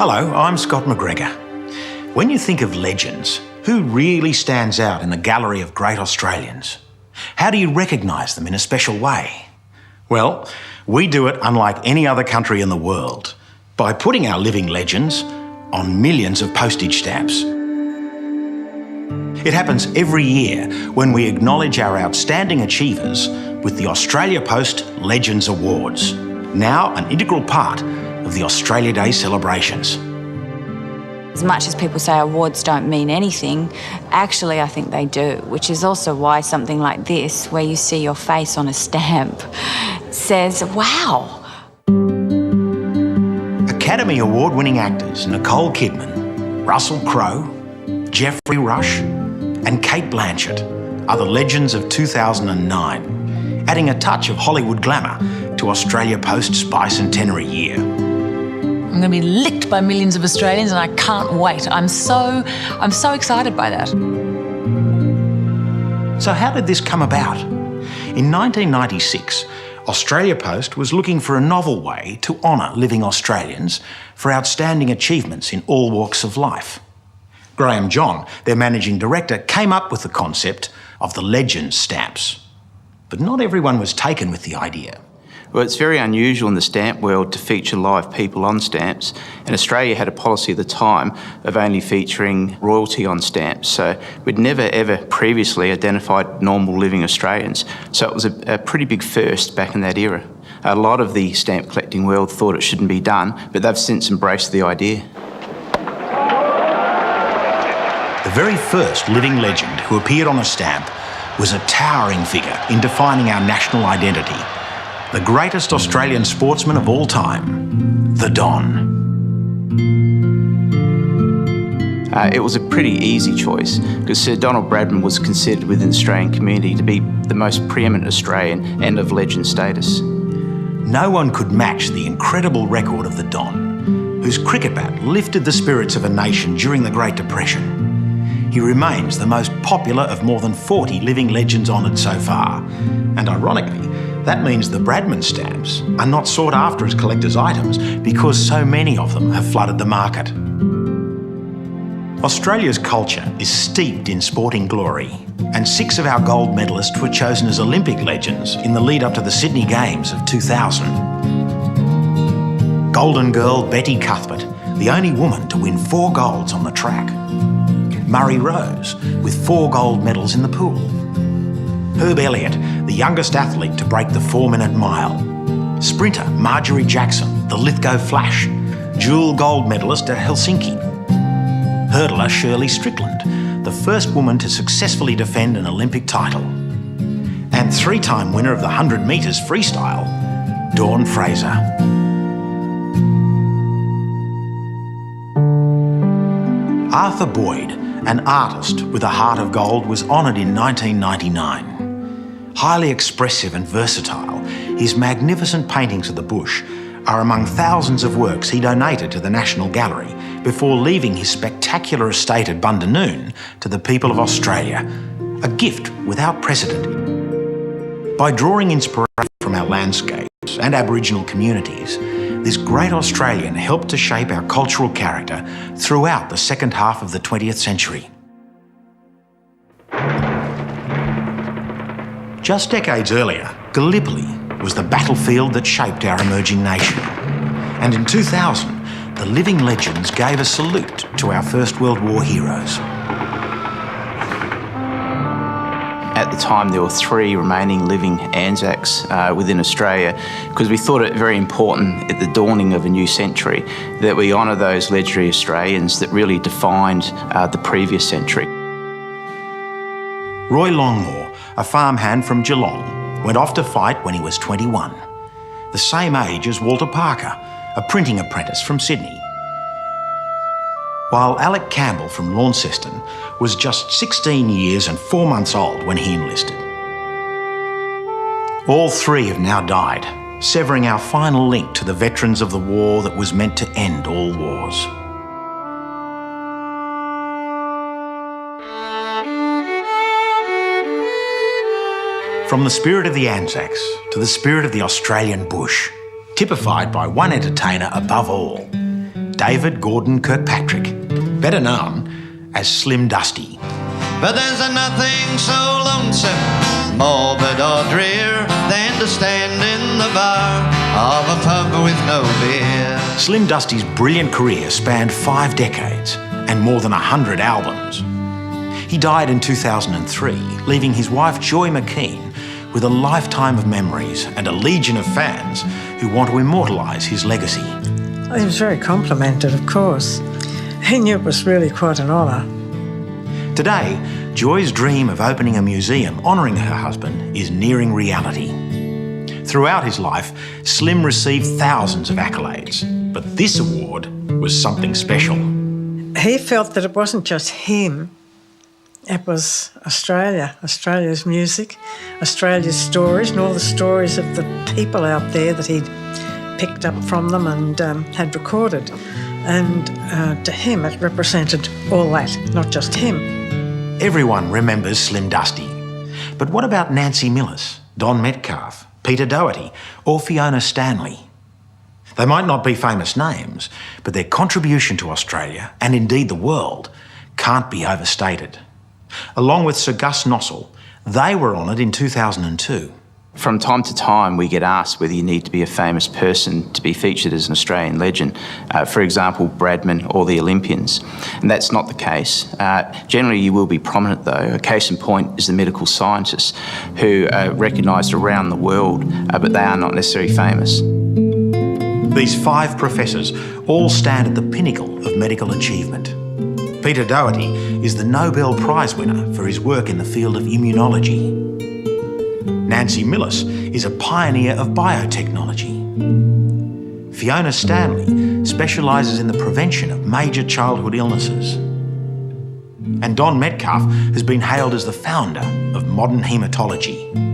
Hello, I'm Scott McGregor. When you think of legends, who really stands out in the gallery of great Australians? How do you recognise them in a special way? Well, we do it unlike any other country in the world, by putting our living legends on millions of postage stamps. It happens every year when we acknowledge our outstanding achievers with the Australia Post Legends Awards, now an integral part of the Australia Day celebrations. As much as people say awards don't mean anything, actually I think they do, which is also why something like this, where you see your face on a stamp, says, wow. Academy Award-winning actors Nicole Kidman, Russell Crowe, Geoffrey Rush and Cate Blanchett are the legends of 2009, adding a touch of Hollywood glamour to Australia Post's bicentenary year. I'm going to be licked by millions of Australians and I can't wait. I'm so excited by that. So how did this come about? In 1996, Australia Post was looking for a novel way to honour living Australians for outstanding achievements in all walks of life. Graham John, their managing director, came up with the concept of the Legends stamps. But not everyone was taken with the idea. Well, it's very unusual in the stamp world to feature live people on stamps, and Australia had a policy at the time of only featuring royalty on stamps, so we'd never ever previously identified normal living Australians, so it was a pretty big first back in that era. A lot of the stamp collecting world thought it shouldn't be done, but they've since embraced the idea. The very first living legend who appeared on a stamp was a towering figure in defining our national identity. The greatest Australian sportsman of all time, the Don. It was a pretty easy choice because Sir Donald Bradman was considered within the Australian community to be the most preeminent Australian and of legend status. No one could match the incredible record of the Don, whose cricket bat lifted the spirits of a nation during the Great Depression. He remains the most popular of more than 40 living legends honoured so far, and ironically, that means the Bradman stamps are not sought after as collector's items because so many of them have flooded the market. Australia's culture is steeped in sporting glory, and 6 of our gold medalists were chosen as Olympic legends in the lead up to the Sydney Games of 2000. Golden girl Betty Cuthbert, the only woman to win 4 golds on the track. Murray Rose, with 4 gold medals in the pool. Herb Elliott, the youngest athlete to break the 4-minute mile. Sprinter Marjorie Jackson, the Lithgow Flash, dual gold medalist at Helsinki. Hurdler Shirley Strickland, the first woman to successfully defend an Olympic title. And 3-time winner of the 100 metres freestyle, Dawn Fraser. Arthur Boyd, an artist with a heart of gold, was honoured in 1999. Highly expressive and versatile, his magnificent paintings of the bush are among thousands of works he donated to the National Gallery before leaving his spectacular estate at Bundanoon to the people of Australia, a gift without precedent. By drawing inspiration from our landscapes and Aboriginal communities, this great Australian helped to shape our cultural character throughout the second half of the 20th century. Just decades earlier, Gallipoli was the battlefield that shaped our emerging nation. And in 2000, the living legends gave a salute to our First World War heroes. At the time, there were 3 remaining living Anzacs within Australia because we thought it very important at the dawning of a new century that we honour those legendary Australians that really defined the previous century. Roy Longmore, a farmhand from Geelong, went off to fight when he was 21, the same age as Walter Parker, a printing apprentice from Sydney. While Alec Campbell from Launceston was just 16 years and 4 months old when he enlisted. All 3 have now died, severing our final link to the veterans of the war that was meant to end all wars. From the spirit of the Anzacs to the spirit of the Australian bush, typified by one entertainer above all, David Gordon Kirkpatrick, better known as Slim Dusty. But there's nothing so lonesome, morbid or drear than to stand in the bar of a pub with no beer. Slim Dusty's brilliant career spanned 5 decades and more than 100 albums. He died in 2003, leaving his wife Joy McKean with a lifetime of memories and a legion of fans who want to immortalise his legacy. He was very complimented, of course. He knew it was really quite an honour. Today, Joy's dream of opening a museum honouring her husband is nearing reality. Throughout his life, Slim received thousands of accolades, but this award was something special. He felt that it wasn't just him, it was Australia, Australia's music, Australia's stories, and all the stories of the people out there that he'd picked up from them and had recorded. And to him, it represented all that, not just him. Everyone remembers Slim Dusty. But what about Nancy Millis, Don Metcalf, Peter Doherty, or Fiona Stanley? They might not be famous names, but their contribution to Australia, and indeed the world, can't be overstated. Along with Sir Gus Nossal, they were honoured in 2002. From time to time, we get asked whether you need to be a famous person to be featured as an Australian legend. For example, Bradman or the Olympians. And that's not the case. Generally, you will be prominent, though. A case in point is the medical scientists who are recognised around the world, but they are not necessarily famous. These 5 professors all stand at the pinnacle of medical achievement. Peter Doherty is the Nobel Prize winner for his work in the field of immunology. Nancy Millis is a pioneer of biotechnology. Fiona Stanley specialises in the prevention of major childhood illnesses. And Don Metcalf has been hailed as the founder of modern haematology.